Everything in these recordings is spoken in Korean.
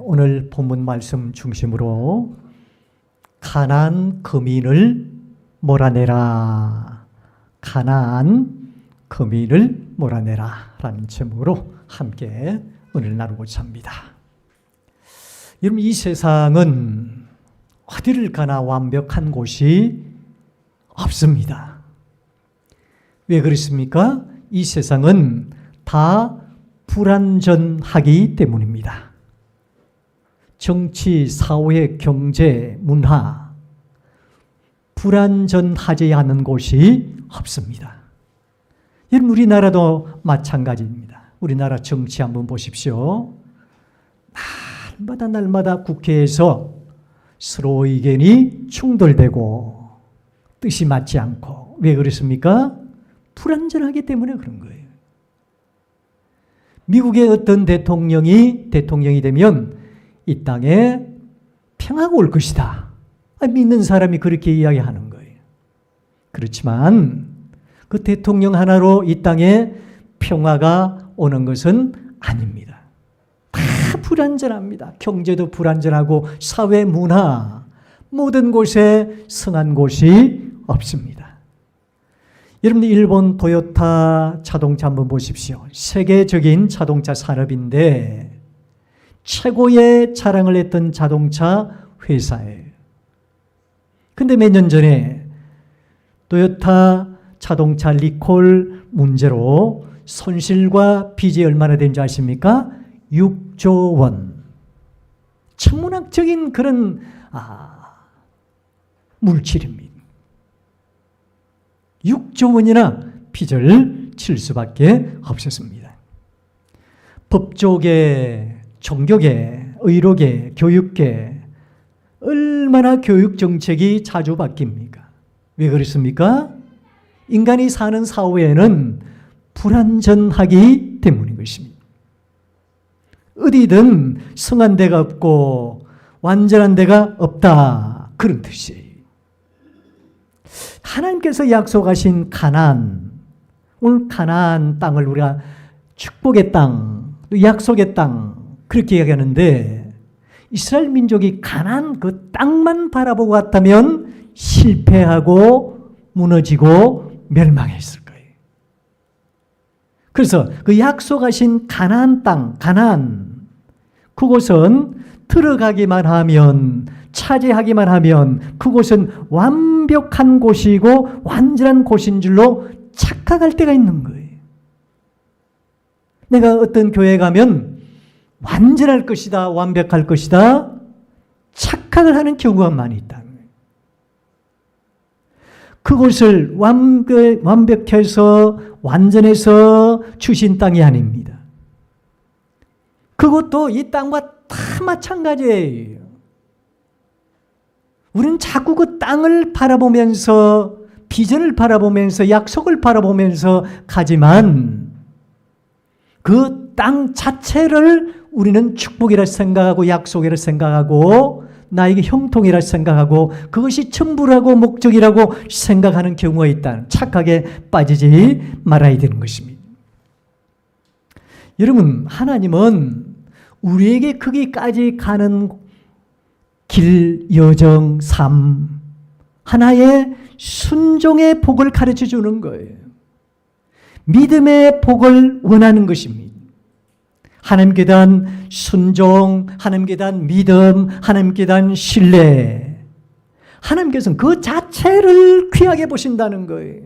오늘 본문 말씀 중심으로 가나안 거민을 몰아내라, 가나안 거민을 몰아내라 라는 제목으로 함께 은혜를 나누고자 합니다. 여러분, 이 세상은 어디를 가나 완벽한 곳이 없습니다. 왜 그렇습니까? 이 세상은 다 불완전하기 때문입니다. 정치, 사회, 경제, 문화, 불완전하지 않은 곳이 없습니다. 여러분, 우리나라도 마찬가지입니다. 우리나라 정치 한번 보십시오. 날마다 국회에서 서로 의견이 충돌되고 뜻이 맞지 않고, 왜 그렇습니까? 불완전하기 때문에 그런 거예요. 미국의 어떤 대통령이 되면 이 땅에 평화가 올 것이다, 믿는 사람이 그렇게 이야기하는 거예요. 그렇지만 그 대통령 하나로 이 땅에 평화가 오는 것은 아닙니다. 다 불완전합니다. 경제도 불완전하고 사회, 문화, 모든 곳에 성한 곳이 없습니다. 여러분, 일본 토요타 자동차 한번 보십시오. 세계적인 자동차 산업인데 최고의 자랑을 했던 자동차 회사예요. 근데 몇 년 전에 토요타 자동차 리콜 문제로 손실과 빚이 얼마나 된지 아십니까? 6조 원. 천문학적인 그런 물질입니다. 6조 원이나 빚을 칠 수밖에 없었습니다. 법조계, 종교계, 의료계, 교육계, 얼마나 교육 정책이 자주 바뀝니까? 왜 그렇습니까? 인간이 사는 사회에는 불완전하기 때문인 것입니다. 어디든 성한 데가 없고 완전한 데가 없다, 그런 뜻이에요. 하나님께서 약속하신 가나안, 오늘 가나안 땅을 우리가 축복의 땅, 약속의 땅, 그렇게 이야기하는데, 이스라엘 민족이 가나안 그 땅만 바라보고 갔다면 실패하고 무너지고 멸망했을 거예요. 그래서 그 약속하신 가나안 땅, 가나안, 그곳은 들어가기만 하면, 차지하기만 하면 그곳은 완벽한 곳이고 완전한 곳인 줄로 착각할 때가 있는 거예요. 내가 어떤 교회에 가면 완전할 것이다, 완벽할 것이다, 착각을 하는 경우가 많이 있다는 거예요. 그곳을 완벽해서 완전해서 주신 땅이 아닙니다. 그것도 이 땅과 다 마찬가지예요. 우리는 자꾸 그 땅을 바라보면서, 비전을 바라보면서, 약속을 바라보면서 가지만 그 땅 자체를 우리는 축복이라 생각하고 약속이라 생각하고 나에게 형통이라 생각하고 그것이 전부라고 목적이라고 생각하는 경우가 있다는 착각에 빠지지 말아야 되는 것입니다. 여러분, 하나님은 우리에게 거기까지 가는 길, 여정, 삶, 하나의 순종의 복을 가르쳐 주는 거예요. 믿음의 복을 원하는 것입니다. 하나님께 대한 순종, 하나님께 대한 믿음, 하나님께 대한 신뢰, 하나님께서는 그 자체를 귀하게 보신다는 거예요.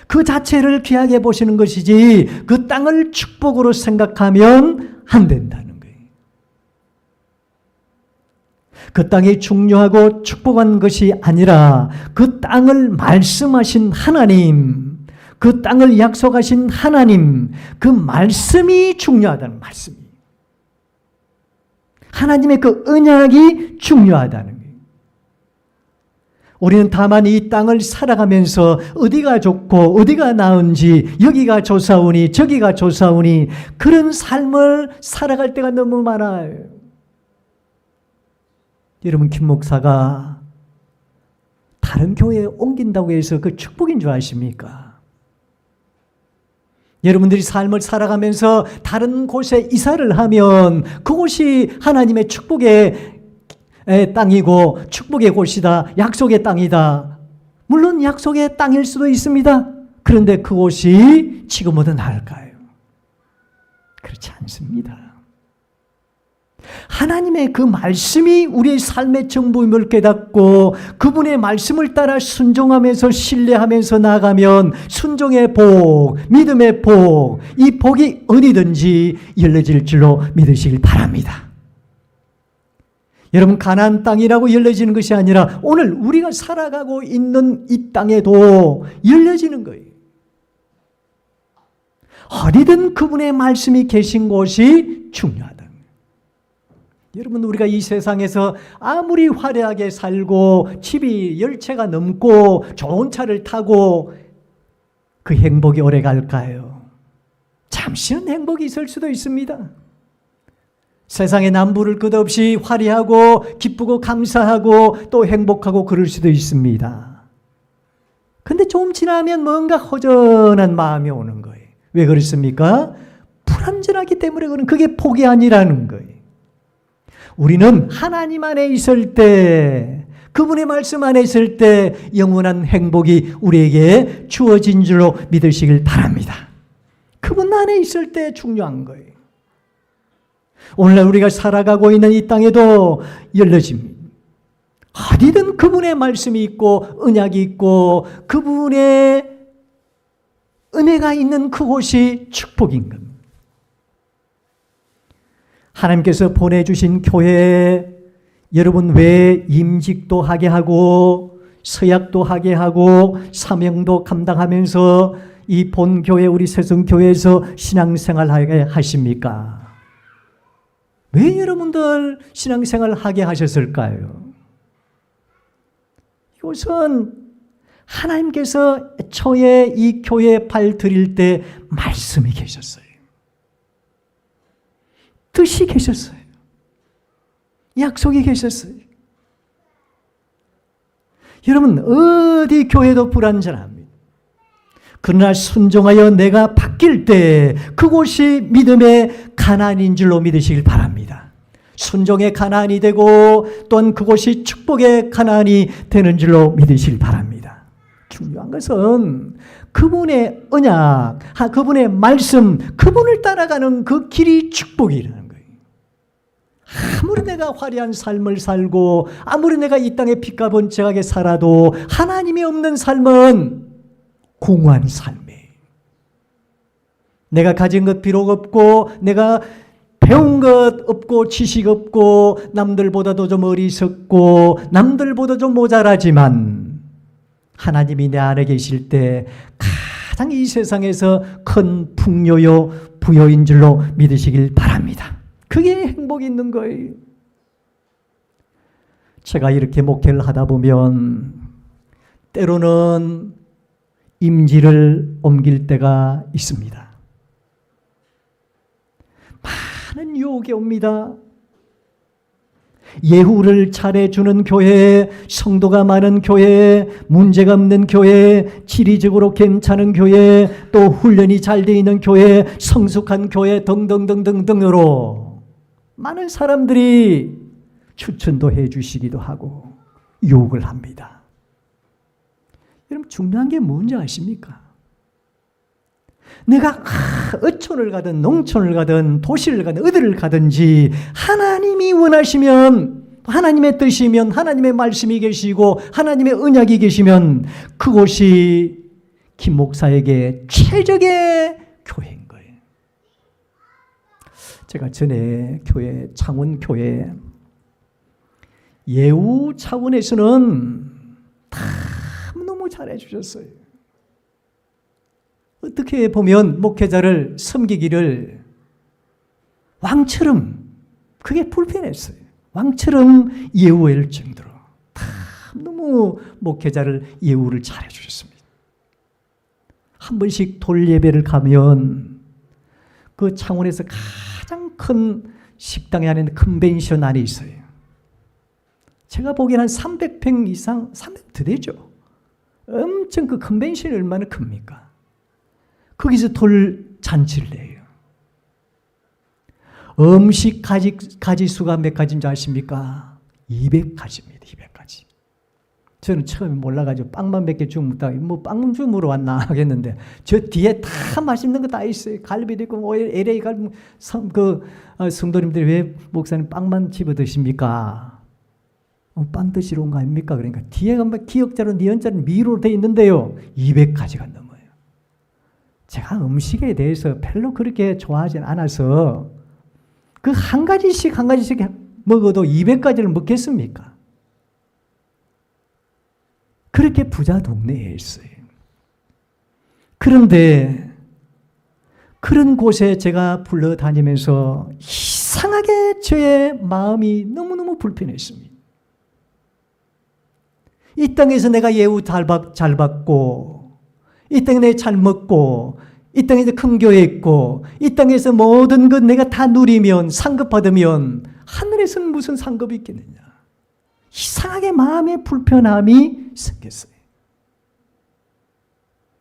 그 자체를 귀하게 보시는 것이지 그 땅을 축복으로 생각하면 안 된다는 거예요. 그 땅이 중요하고 축복한 것이 아니라 그 땅을 말씀하신 하나님, 그 땅을 약속하신 하나님, 그 말씀이 중요하다는 말씀이에요. 하나님의 그 언약이 중요하다는 거예요. 우리는 다만 이 땅을 살아가면서 어디가 좋고 어디가 나은지, 여기가 좋사오니 저기가 좋사오니, 그런 삶을 살아갈 때가 너무 많아요. 여러분, 김 목사가 다른 교회에 옮긴다고 해서 그 축복인 줄 아십니까? 여러분들이 삶을 살아가면서 다른 곳에 이사를 하면 그곳이 하나님의 축복의 땅이고 축복의 곳이다. 약속의 땅이다. 물론 약속의 땅일 수도 있습니다. 그런데 그곳이 지금보다 나을까요? 그렇지 않습니다. 하나님의 그 말씀이 우리의 삶의 전부임을 깨닫고 그분의 말씀을 따라 순종하면서 신뢰하면서 나아가면 순종의 복, 믿음의 복, 이 복이 어디든지 열려질 줄로 믿으시길 바랍니다. 여러분, 가나안 땅이라고 열려지는 것이 아니라 오늘 우리가 살아가고 있는 이 땅에도 열려지는 거예요. 어디든 그분의 말씀이 계신 곳이 중요하다. 여러분, 우리가 이 세상에서 아무리 화려하게 살고 집이 10채가 넘고 좋은 차를 타고 그 행복이 오래 갈까요? 잠시는 행복이 있을 수도 있습니다. 세상의 남부를 끝없이 화려하고 기쁘고 감사하고 또 행복하고 그럴 수도 있습니다. 근데 좀 지나면 뭔가 허전한 마음이 오는 거예요. 왜 그렇습니까? 불완전하기 때문에 그게 복이 아니라는 거예요. 우리는 하나님 안에 있을 때, 그분의 말씀 안에 있을 때 영원한 행복이 우리에게 주어진 줄로 믿으시길 바랍니다. 그분 안에 있을 때 중요한 거예요. 오늘날 우리가 살아가고 있는 이 땅에도 열려집니다. 어디든 그분의 말씀이 있고 언약이 있고 그분의 은혜가 있는 그곳이 축복인 겁니다. 하나님께서 보내주신 교회에 여러분 왜 임직도 하게 하고 서약도 하게 하고 사명도 감당하면서 이 본교회 우리 세성교회에서 신앙생활하게 하십니까? 왜 여러분들 신앙생활 하게 하셨을까요? 이것은 하나님께서 애초에 이 교회에 발 들일 때 말씀이 계셨어요. 뜻이 계셨어요. 약속이 계셨어요. 여러분, 어디 교회도 불완전합니다. 그러나 순종하여 내가 바뀔 때 그곳이 믿음의 가나안인 줄로 믿으시길 바랍니다. 순종의 가나안이 되고 또한 그곳이 축복의 가나안이 되는 줄로 믿으시길 바랍니다. 중요한 것은 그분의 언약, 그분의 말씀, 그분을 따라가는 그 길이 축복이라는 거예요. 아무리 내가 화려한 삶을 살고 아무리 내가 이 땅에 빛과 번쩍하게 살아도 하나님이 없는 삶은 공허한 삶이에요. 내가 가진 것 비록 없고 내가 배운 것 없고 지식 없고 남들보다도 좀 어리석고 남들보다 좀 모자라지만 하나님이 내 안에 계실 때 가장 이 세상에서 큰 풍요요 부여인 줄로 믿으시길 바랍니다. 그게 행복이 있는 거예요. 제가 이렇게 목회를 하다 보면 때로는 임지를 옮길 때가 있습니다. 많은 유혹이 옵니다. 예후를 잘해주는 교회, 성도가 많은 교회, 문제가 없는 교회, 지리적으로 괜찮은 교회, 또 훈련이 잘 되어 있는 교회, 성숙한 교회 등등등등등으로 많은 사람들이 추천도 해 주시기도 하고 유혹을 합니다. 여러분, 중요한 게 뭔지 아십니까? 내가 어촌을 가든 농촌을 가든 도시를 가든 어디를 가든지 하나님이 원하시면, 하나님의 뜻이면, 하나님의 말씀이 계시고 하나님의 언약이 계시면 그곳이 김 목사에게 최적의 교회인 거예요. 제가 전에 교회, 창원교회 예우 차원에서는 다 너무 잘해 주셨어요. 어떻게 보면 목회자를 섬기기를 왕처럼, 그게 불편했어요. 왕처럼 예우할 정도로 다 너무 목회자를 예우를 잘해 주셨습니다. 한 번씩 돌예배를 가면 그 창원에서 가장 큰 식당에 안에 컨벤션 안에 있어요. 제가 보기에는 한 300평 이상, 300 더 되죠. 엄청 그 컨벤션이 얼마나 큽니까? 거기서 돌 잔치를 해요. 음식 가지수가 몇 가지인지 아십니까? 200가지입니다. 200가지. 저는 처음에 몰라가지고 빵만 몇 개 주면 뭐 빵 주무러 왔나 하겠는데 저 뒤에 다 맛있는 거 다 있어요. 갈비도 있고 뭐 LA 갈비 성도님들이 왜 목사님 빵만 집어 드십니까? 빵 드시러 온 거 아닙니까? 그러니까 뒤에 가면 기역자로 니은자로 미로 돼 있는데요. 200가지가 넘어요. 제가 음식에 대해서 별로 그렇게 좋아하진 않아서 그 한 가지씩 먹어도 200가지를 먹겠습니까? 그렇게 부자 동네에 있어요. 그런데 그런 곳에 제가 불러다니면서 이상하게 저의 마음이 너무너무 불편했습니다. 이 땅에서 내가 예우 잘 받고 이 땅에 내가 잘 먹고 이 땅에서 큰 교회 있고 이 땅에서 모든 것 내가 다 누리면 상급 받으면 하늘에서는 무슨 상급이 있겠느냐. 이상하게 마음의 불편함이 생겼어요.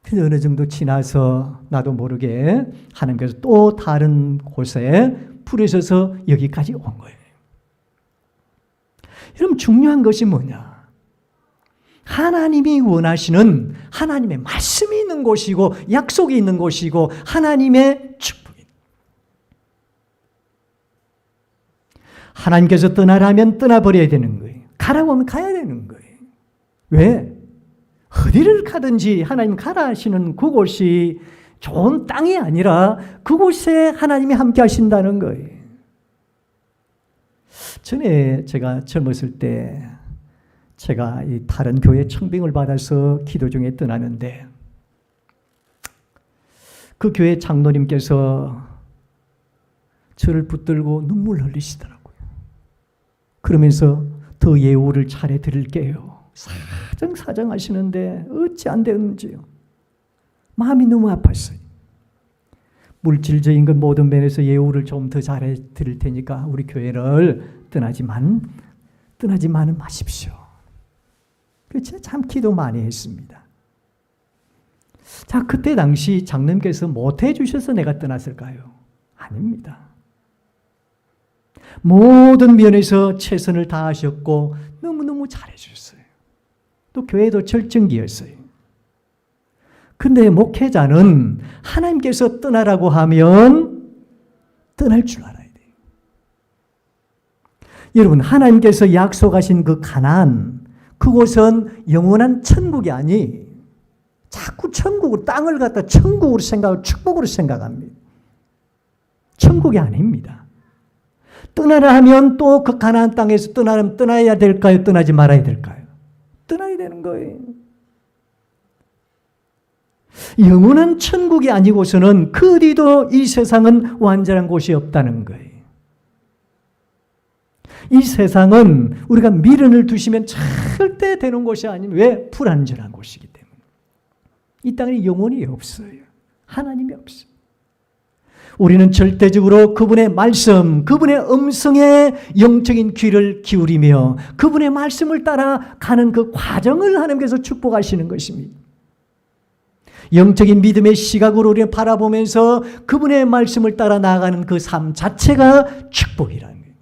그래서 어느 정도 지나서 나도 모르게 하나님께서 또 다른 곳에 부르셔서 여기까지 온 거예요. 여러분 중요한 것이 뭐냐? 하나님이 원하시는 하나님의 말씀이 있는 곳이고 약속이 있는 곳이고 하나님의 축복이. 하나님께서 떠나라면 떠나버려야 되는 거예요. 가라고 하면 가야 되는 거예요. 왜? 어디를 가든지 하나님 가라 하시는 그곳이 좋은 땅이 아니라 그곳에 하나님이 함께 하신다는 거예요. 전에 제가 젊었을 때 제가 이 다른 교회 청빙을 받아서 기도 중에 떠나는데 그 교회 장로님께서 저를 붙들고 눈물 흘리시더라고요. 그러면서 더 예우를 차례 드릴게요. 사정 하시는데 어찌 안 되는지요. 마음이 너무 아팠어요. 물질적인 것 모든 면에서 예우를 좀 더 잘해 드릴 테니까 우리 교회를 떠나지만은 마십시오. 그래서 참 기도 많이 했습니다. 자, 그때 당시 장로님께서 못해 주셔서 내가 떠났을까요? 아닙니다. 모든 면에서 최선을 다하셨고 너무너무 잘해 주셨어요. 또 교회도 절정기였어요. 근데 목회자는 하나님께서 떠나라고 하면 떠날 줄 알아야 돼요. 여러분, 하나님께서 약속하신 그 가나안, 그곳은 영원한 천국이 아니 자꾸 천국을 땅을 갖다 천국으로 생각하고 축복으로 생각합니다. 천국이 아닙니다. 떠나라 하면 또 그 가나안 땅에서 떠나면 떠나야 될까요? 떠나지 말아야 될까요? 떠나야 되는 거예요. 영원한 천국이 아니고서는 그 어디도 이 세상은 완전한 곳이 없다는 거예요. 이 세상은 우리가 미련을 두시면 절대 되는 곳이 아닌 왜? 불안전한 곳이기 때문에. 이 땅에 영혼이 없어요. 하나님이 없어요. 우리는 절대적으로 그분의 말씀, 그분의 음성에 영적인 귀를 기울이며 그분의 말씀을 따라가는 그 과정을 하나님께서 축복하시는 것입니다. 영적인 믿음의 시각으로 우리는 바라보면서 그분의 말씀을 따라 나아가는 그 삶 자체가 축복이라는 거예요.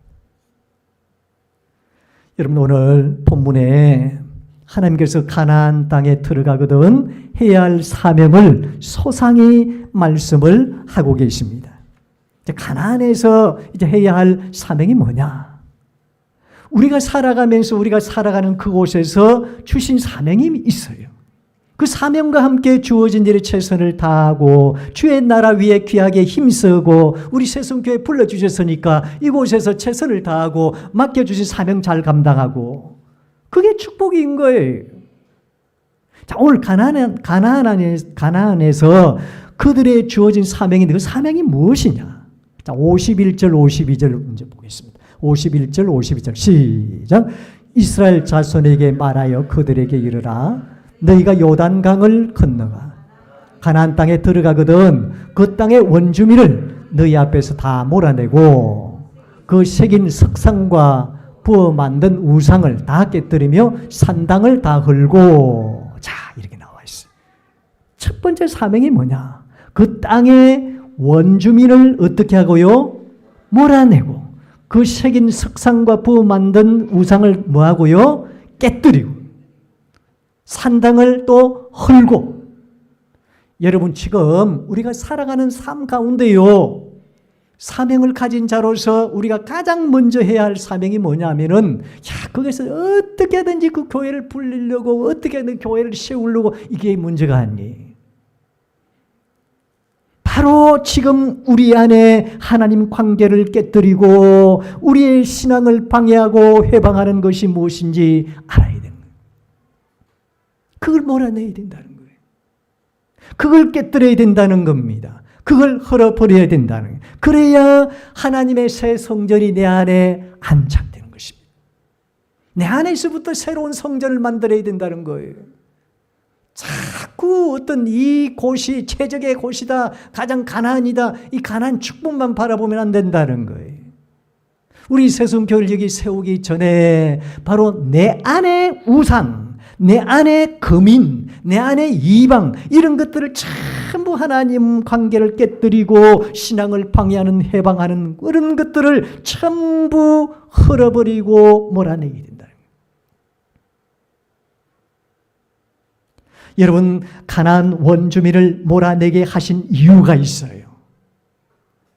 여러분, 오늘 본문에 하나님께서 가나안 땅에 들어가거든 해야 할 사명을 소상히 말씀을 하고 계십니다. 이제 가나안에서 이제 해야 할 사명이 뭐냐? 우리가 살아가면서 우리가 살아가는 그곳에서 주신 사명이 있어요. 그 사명과 함께 주어진 일에 최선을 다하고 주의 나라 위에 귀하게 힘쓰고 우리 새송교회 불러주셨으니까 이곳에서 최선을 다하고 맡겨주신 사명 잘 감당하고 그게 축복인 거예요. 자, 오늘 가나안에서 그들의 주어진 사명인데 그 사명이 무엇이냐? 자, 51절 52절 문제 보겠습니다. 51절 52절 시작. 이스라엘 자손에게 말하여 그들에게 이르라. 너희가 요단강을 건너가 가나안 땅에 들어가거든 그 땅의 원주민을 너희 앞에서 다 몰아내고 그 새긴 석상과 부어 만든 우상을 다 깨뜨리며 산당을 다 헐고. 자, 이렇게 나와 있어요. 첫 번째 사명이 뭐냐? 그 땅의 원주민을 어떻게 하고요? 몰아내고 그 새긴 석상과 부어 만든 우상을 뭐하고요? 깨뜨리고 산당을 또 헐고. 여러분 지금 우리가 살아가는 삶 가운데요, 사명을 가진 자로서 우리가 가장 먼저 해야 할 사명이 뭐냐면은, 거기서 어떻게든지 그 교회를 불리려고, 어떻게든 교회를 세우려고, 이게 문제가 아니. 바로 지금 우리 안에 하나님 관계를 깨뜨리고 우리의 신앙을 방해하고 해방하는 것이 무엇인지 알아야 되는 거예요. 그걸 몰아내야 된다는 거예요. 그걸 깨뜨려야 된다는 겁니다. 그걸 헐어버려야 된다는 거예요. 그래야 하나님의 새 성전이 내 안에 안착되는 것입니다. 내 안에서부터 새로운 성전을 만들어야 된다는 거예요. 자꾸 어떤 이 곳이 최적의 곳이다, 가장 가나안이다, 이 가나안 축복만 바라보면 안 된다는 거예요. 우리 새송교회를 여기 세우기 전에 바로 내 안의 우상, 내 안의 금인, 내 안의 이방, 이런 것들을 전부 하나님 관계를 깨뜨리고 신앙을 방해하는, 해방하는 그런 것들을 전부 헐어버리고 몰아내게 된다. 여러분, 가나안 원주민을 몰아내게 하신 이유가 있어요.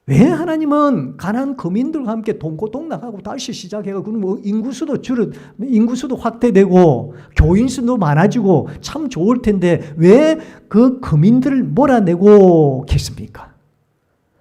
왜 하나님은 가나안 거민들과 함께 동고동 나가고 다시 시작해가, 그럼 뭐 인구수도 확대되고 교인 수도 많아지고 참 좋을 텐데 왜 그 거민들을 몰아내고 계십니까?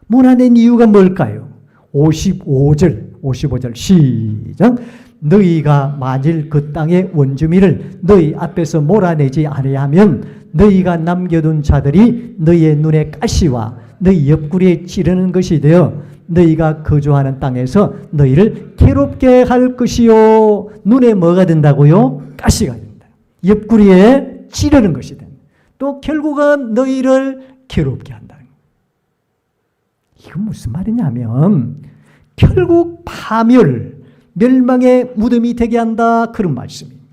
몰아낸 이유가 뭘까요? 55절 시작. 너희가 만일 그 땅의 원주민을 너희 앞에서 몰아내지 아니하면 너희가 남겨둔 자들이 너희의 눈에 가시와 너희 옆구리에 찌르는 것이 되어 너희가 거주하는 땅에서 너희를 괴롭게 할 것이요. 눈에 뭐가 된다고요? 가시가 된다. 옆구리에 찌르는 것이 된다. 또 결국은 너희를 괴롭게 한다. 이건 무슨 말이냐면 결국 파멸, 멸망의 무덤이 되게 한다, 그런 말씀입니다.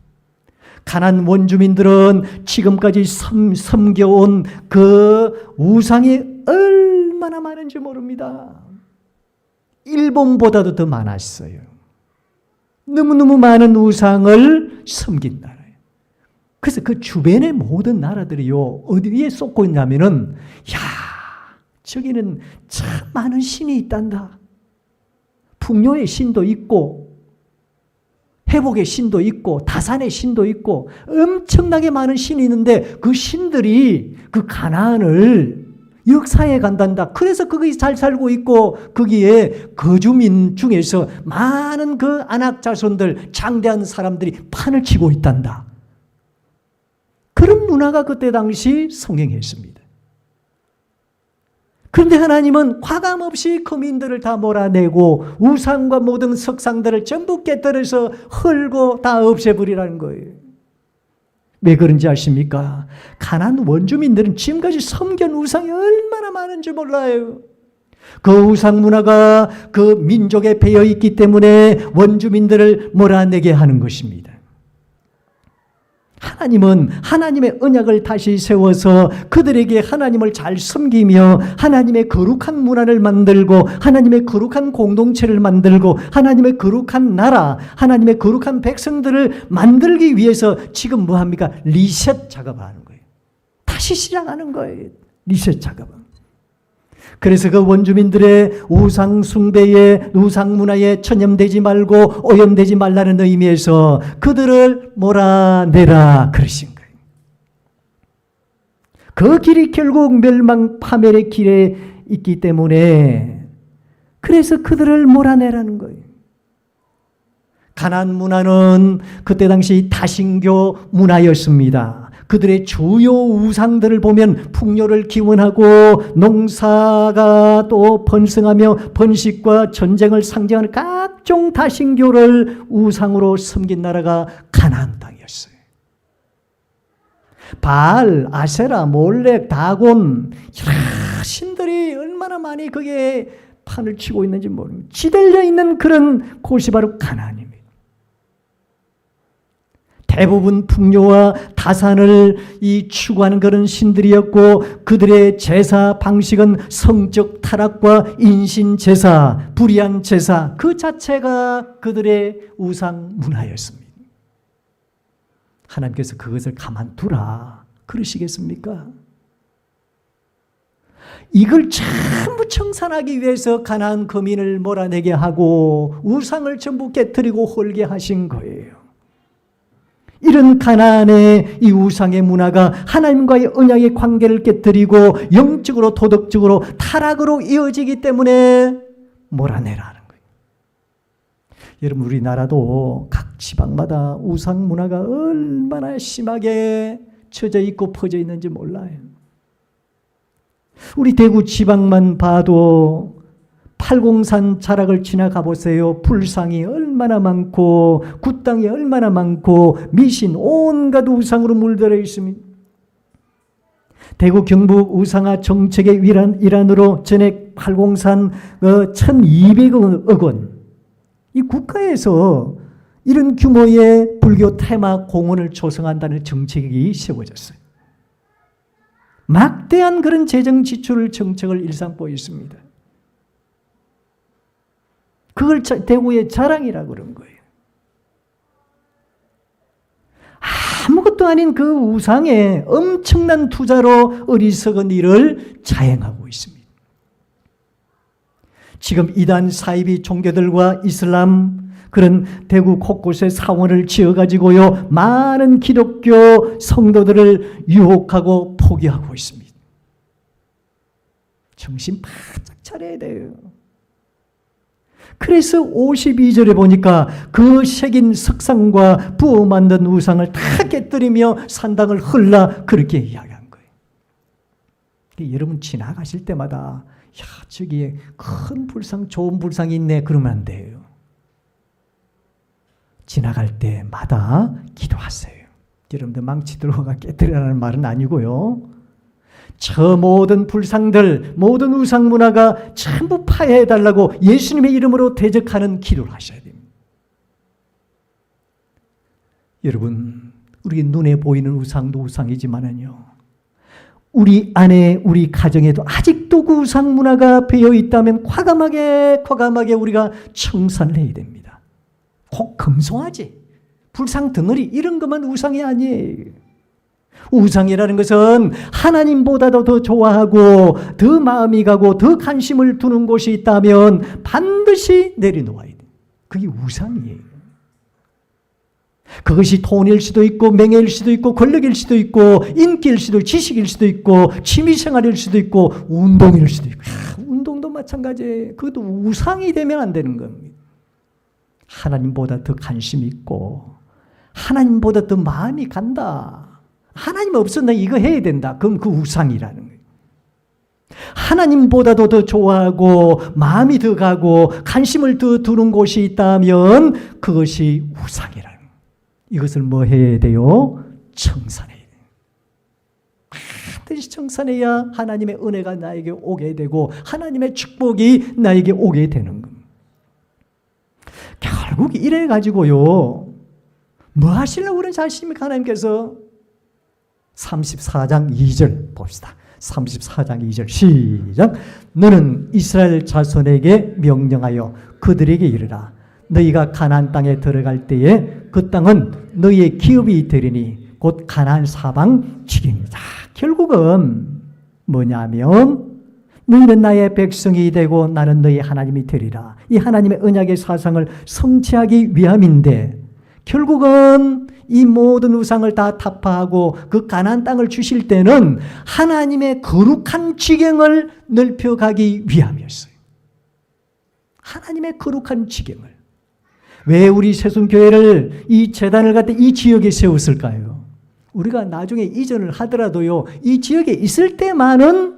가나안 원주민들은 지금까지 섬겨온 그 우상이 얼마나 많은지 모릅니다. 일본보다도 더 많았어요. 너무너무 많은 우상을 섬긴 나라예요. 그래서 그 주변의 모든 나라들이요, 어디에 쏟고 있냐면은, 저기는 참 많은 신이 있단다. 풍요의 신도 있고 회복의 신도 있고 다산의 신도 있고 엄청나게 많은 신이 있는데 그 신들이 그 가나안을 역사해 간단다. 그래서 거기 잘 살고 있고 거기에 거주민 중에서 많은 그 안악 자손들, 장대한 사람들이 판을 치고 있단다. 그런 문화가 그때 당시 성행했습니다. 그런데 하나님은 과감없이 거민들을 다 몰아내고 우상과 모든 석상들을 전부 깨뜨려서 헐고 다 없애버리라는 거예요. 왜 그런지 아십니까? 가나안 원주민들은 지금까지 섬긴 우상이 얼마나 많은지 몰라요. 그 우상 문화가 그 민족에 배어 있기 때문에 원주민들을 몰아내게 하는 것입니다. 하나님은 하나님의 언약을 다시 세워서 그들에게 하나님을 잘 섬기며 하나님의 거룩한 문화를 만들고 하나님의 거룩한 공동체를 만들고 하나님의 거룩한 나라, 하나님의 거룩한 백성들을 만들기 위해서 지금 뭐합니까? 리셋 작업을 하는 거예요. 다시 시작하는 거예요. 리셋 작업은. 그래서 그 원주민들의 우상 숭배에, 우상 문화에 전염되지 말고 오염되지 말라는 의미에서 그들을 몰아내라 그러신 거예요. 그 길이 결국 멸망 파멸의 길에 있기 때문에 그래서 그들을 몰아내라는 거예요. 가나안 문화는 그때 당시 다신교 문화였습니다. 그들의 주요 우상들을 보면 풍요를 기원하고 농사가 또 번성하며 번식과 전쟁을 상징하는 각종 다신교를 우상으로 섬긴 나라가 가나안 땅이었어요. 바알, 아세라, 몰렉, 다곤, 여러 신들이 얼마나 많이 거기에 판을 치고 있는지 모릅니다. 지들려 있는 그런 곳이 바로 가나안입니다. 대부분 풍요와 다산을 추구하는 그런 신들이었고, 그들의 제사 방식은 성적 타락과 인신 제사, 불의한 제사 그 자체가 그들의 우상 문화였습니다. 하나님께서 그것을 가만두라 그러시겠습니까? 이걸 전부 청산하기 위해서 가나안 거민을 몰아내게 하고 우상을 전부 깨뜨리고 홀게 하신 거예요. 이런 가나안의 이 우상의 문화가 하나님과의 언약의 관계를 깨뜨리고 영적으로 도덕적으로 타락으로 이어지기 때문에 몰아내라는 거예요. 여러분, 우리나라도 각 지방마다 우상 문화가 얼마나 심하게 쳐져 있고 퍼져 있는지 몰라요. 우리 대구 지방만 봐도 팔공산 자락을 지나가 보세요. 불상이 얼마나 많고 굿당이 얼마나 많고 미신 온갖 우상으로 물들어 있습니다. 대구 경북 우상화 정책의 일환으로 전액 팔공산 1200억 원, 이 국가에서 이런 규모의 불교 테마 공원을 조성한다는 정책이 세워졌어요. 막대한 그런 재정 지출 정책을 일삼고 있습니다. 그걸 대구의 자랑이라고 그런 거예요. 아무것도 아닌 그 우상에 엄청난 투자로 어리석은 일을 자행하고 있습니다. 지금 이단 사이비 종교들과 이슬람 그런 대구 곳곳에 사원을 지어가지고요, 많은 기독교 성도들을 유혹하고 포기하고 있습니다. 정신 바짝 차려야 돼요. 그래서 52절에 보니까 그 새긴 석상과 부어 만든 우상을 다 깨뜨리며 산당을 헐라 그렇게 이야기한 거예요. 여러분 지나가실 때마다 야, 저기에 큰 불상, 좋은 불상이 있네 그러면 안 돼요. 지나갈 때마다 기도하세요. 여러분들 망치 들어가 깨뜨리라는 말은 아니고요. 저 모든 불상들, 모든 우상 문화가 전부 파해해달라고 예수님의 이름으로 대적하는 기도를 하셔야 됩니다. 여러분, 우리 눈에 보이는 우상도 우상이지만은요, 우리 안에, 우리 가정에도 아직도 그 우상 문화가 배어 있다면 과감하게 우리가 청산을 해야 됩니다. 꼭 금송아지, 불상 덩어리 이런 것만 우상이 아니에요. 우상이라는 것은 하나님보다도 더 좋아하고 더 마음이 가고 더 관심을 두는 곳이 있다면 반드시 내려놓아야 돼요. 그게 우상이에요. 그것이 돈일 수도 있고 명예일 수도 있고 권력일 수도 있고 인기일 수도 있고 지식일 수도 있고 취미생활일 수도 있고 운동일 수도 있고, 운동도 마찬가지예요. 그것도 우상이 되면 안 되는 겁니다. 하나님보다 더 관심 있고 하나님보다 더 마음이 간다. 하나님 없으면 나 이거 해야 된다. 그럼 그 우상이라는 거예요. 하나님보다도 더 좋아하고 마음이 더 가고 관심을 더 두는 곳이 있다면 그것이 우상이라는 거예요. 이것을 뭐 해야 돼요? 청산해야 돼요. 반드시 청산해야 하나님의 은혜가 나에게 오게 되고 하나님의 축복이 나에게 오게 되는 겁니다. 결국 이래 가지고요, 뭐 하시려고 그런 자신입니까? 하나님께서 34장 2절 봅시다. 34장 2절 시작. 너는 이스라엘 자손에게 명령하여 그들에게 이르라. 너희가 가나안 땅에 들어갈 때에 그 땅은 너희의 기업이 되리니 곧 가나안 사방 지기입니다. 결국은 뭐냐면 너희는 나의 백성이 되고 나는 너희 하나님이 되리라. 이 하나님의 언약의 사상을 성취하기 위함인데 결국은 이 모든 우상을 다 타파하고 그 가나안 땅을 주실 때는 하나님의 거룩한 지경을 넓혀가기 위함이었어요. 하나님의 거룩한 지경을. 왜 우리 새순교회를 이 제단을 갖다 이 지역에 세웠을까요? 우리가 나중에 이전을 하더라도요, 이 지역에 있을 때만은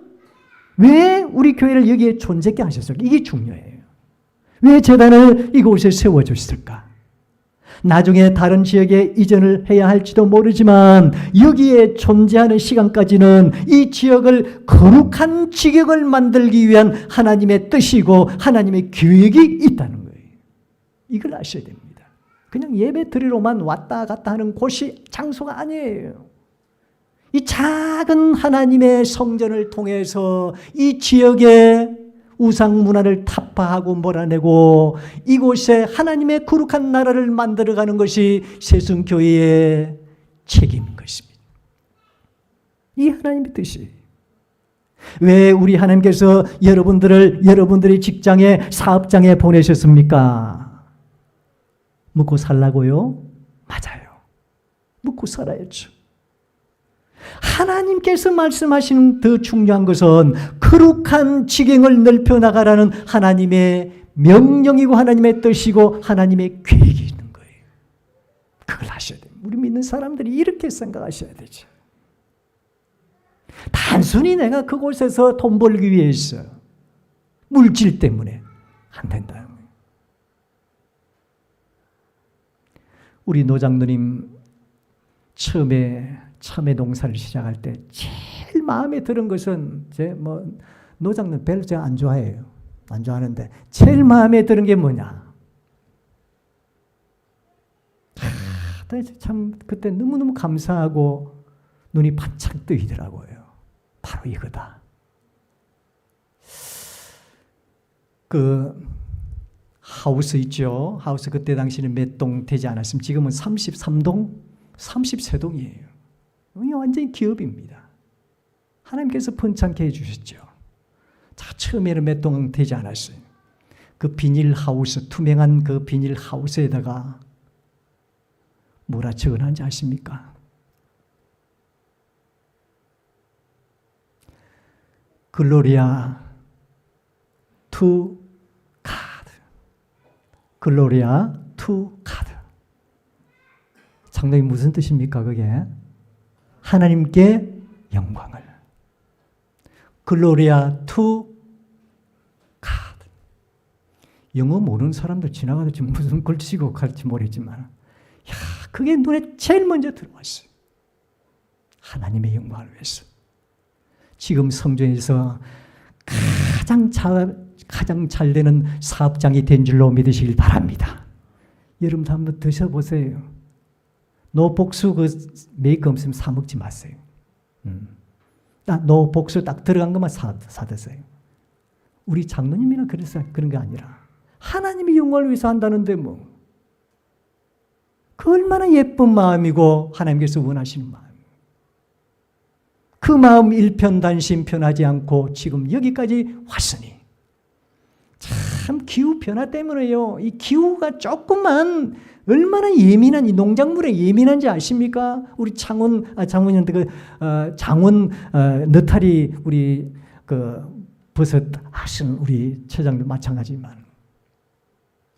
왜 우리 교회를 여기에 존재케 하셨을까? 이게 중요해요. 왜 제단을 이곳에 세워주셨을까? 나중에 다른 지역에 이전을 해야 할지도 모르지만 여기에 존재하는 시간까지는 이 지역을 거룩한 지역을 만들기 위한 하나님의 뜻이고 하나님의 계획이 있다는 거예요. 이걸 아셔야 됩니다. 그냥 예배 드리러만 왔다 갔다 하는 곳이 장소가 아니에요. 이 작은 하나님의 성전을 통해서 이 지역의 우상 문화를 타파하고 몰아내고 이곳에 하나님의 거룩한 나라를 만들어가는 것이 새순교회의 책임인 것입니다. 이 하나님의 뜻이. 왜 우리 하나님께서 여러분들의 직장에 사업장에 보내셨습니까? 먹고 살라고요? 맞아요. 먹고 살아야죠. 하나님께서 말씀하시는 더 중요한 것은 거룩한 지경을 넓혀 나가라는 하나님의 명령이고 하나님의 뜻이고 하나님의 계획이 있는 거예요. 그걸 하셔야 돼요. 우리 믿는 사람들이 이렇게 생각하셔야 되죠. 단순히 내가 그곳에서 돈 벌기 위해서 물질 때문에 안 된다. 우리 노장로님 처음에 참외 농사를 시작할 때 제일 마음에 드는 것은 노장로님 별로 제가 안 좋아해요. 안 좋아하는데 제일 마음에 드는 게 뭐냐? 참 그때 너무너무 감사하고 눈이 반짝 뜨이더라고요. 바로 이거다. 그 하우스 있죠. 하우스 그때 당시는 몇 동 되지 않았으면 지금은 33동, 33동이에요. 완전히 기업입니다. 하나님께서 번창케 해주셨죠. 자, 처음에는 몇 동 되지 않았어요. 그 비닐하우스, 투명한 그 비닐하우스에다가 뭐라 적어놨는지 아십니까? 글로리아 투 가드. 글로리아 투 가드. 상당히 무슨 뜻입니까, 그게? 하나님께 영광을. 글로리아 투 가드. 영어 모르는 사람들 지나가다 지금 무슨 글씨고 갈지 모르지만, 그게 눈에 제일 먼저 들어왔어요. 하나님의 영광을 위해서. 지금 성전에서 가장 잘 되는 사업장이 된 줄로 믿으시길 바랍니다. 여러분도 한번 드셔보세요. 노복수 그 메이크업 없으면 사 먹지 마세요. 노복수 딱 들어간 것만 사 드세요. 우리 장로님이나 그래서 그런 게 아니라 하나님의 영광을 위해서 한다는데 뭐 그 얼마나 예쁜 마음이고 하나님께서 원하시는 마음. 그 마음 일편단심 편하지 않고 지금 여기까지 왔으니 참 기후 변화 때문에요. 이 기후가 조금만 얼마나 예민한 이 농작물에 예민한지 아십니까? 우리 장원 느타리 우리 그 버섯 하시는 우리 처장도 마찬가지지만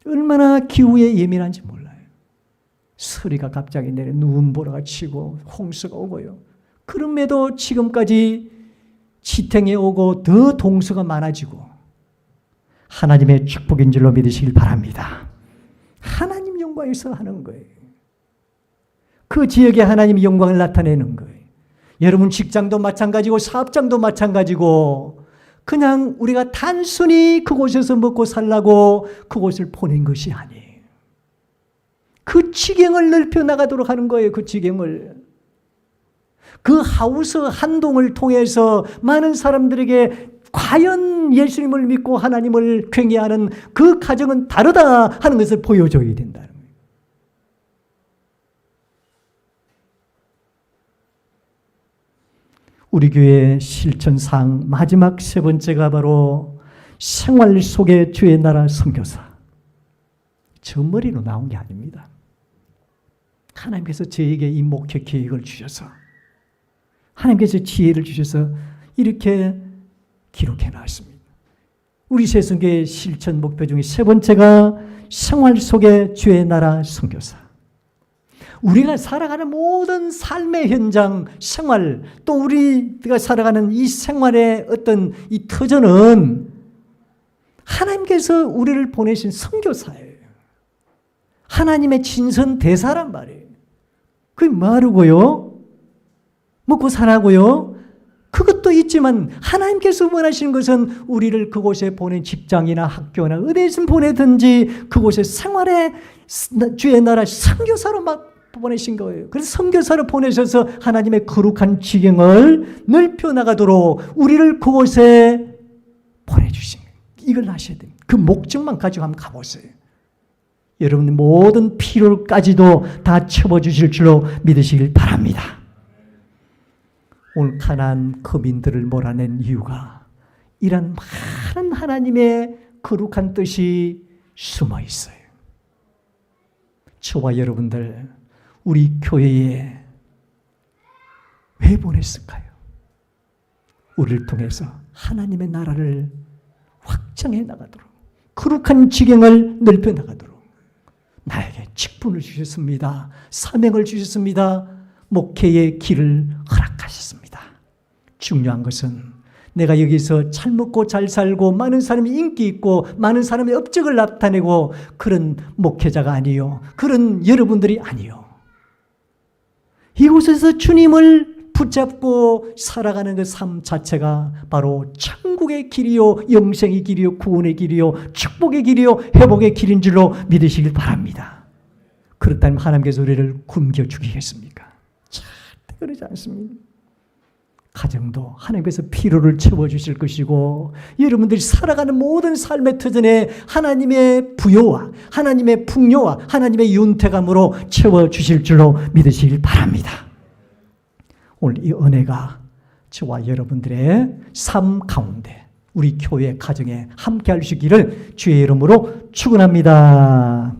얼마나 기후에 예민한지 몰라요. 서리가 갑자기 내려 눈보라가 치고 홍수가 오고요. 그럼에도 지금까지 지탱해 오고 더 동수가 많아지고 하나님의 축복인 줄로 믿으시길 바랍니다. 하나님 영광에서 하는 거예요. 그 지역에 하나님의 영광을 나타내는 거예요. 여러분 직장도 마찬가지고 사업장도 마찬가지고 그냥 우리가 단순히 그곳에서 먹고 살라고 그곳을 보낸 것이 아니에요. 그 지경을 넓혀 나가도록 하는 거예요. 그 지경을. 그 하우스 한 동을 통해서 많은 사람들에게 과연 예수님을 믿고 하나님을 경외하는 그 가정은 다르다 하는 것을 보여줘야 된다는 거예요. 우리 교회 실천상 마지막 세 번째가 바로 생활 속의 주의 나라 선교사. 저 머리로 나온 게 아닙니다. 하나님께서 저에게 이 목회 계획을 주셔서 하나님께서 지혜를 주셔서 이렇게 기록해 놨습니다. 우리 새순교의 실천 목표 중에 세 번째가 생활 속의 주의 나라 선교사. 우리가 살아가는 모든 삶의 현장, 생활, 또 우리가 살아가는 이 생활의 어떤 이 터전은 하나님께서 우리를 보내신 선교사예요. 하나님의 친선 대사란 말이에요. 그게 뭐하고요? 먹고 살라고요? 그것도 수도 있지만 하나님께서 원하시는 것은 우리를 그곳에 보낸 직장이나 학교나 어디에서 보내든지 그곳에 생활에 주의 나라 선교사로 막 보내신 거예요. 그래서 선교사로 보내셔서 하나님의 거룩한 지경을 넓혀 나가도록 우리를 그곳에 보내주신 거예요. 이걸 아셔야 됩니다. 그 목적만 가지고 한번 가보세요. 여러분 모든 필요까지도 다 채워주실 줄로 믿으시길 바랍니다. 오늘 가나안 거민들을 몰아낸 이유가 이런 많은 하나님의 거룩한 뜻이 숨어 있어요. 저와 여러분들 우리 교회에 왜 보냈을까요? 우리를 통해서 하나님의 나라를 확장해 나가도록 거룩한 지경을 넓혀 나가도록 나에게 직분을 주셨습니다. 사명을 주셨습니다. 목회의 길을 허락하셨습니다. 중요한 것은 내가 여기서 잘 먹고 잘 살고 많은 사람이 인기 있고 많은 사람의 업적을 나타내고 그런 목회자가 아니요. 그런 여러분들이 아니요. 이곳에서 주님을 붙잡고 살아가는 그 삶 자체가 바로 천국의 길이요, 영생의 길이요, 구원의 길이요, 축복의 길이요, 회복의 길인 줄로 믿으시길 바랍니다. 그렇다면 하나님께서 우리를 굶겨 죽이겠습니까? 절대 그러지 않습니다. 가정도 하나님께서 필요를 채워주실 것이고 여러분들이 살아가는 모든 삶의 터전에 하나님의 부요와 하나님의 풍요와 하나님의 윤택함으로 채워주실 줄로 믿으시길 바랍니다. 오늘 이 은혜가 저와 여러분들의 삶 가운데 우리 교회 가정에 함께 하시기를 주의 이름으로 축원합니다.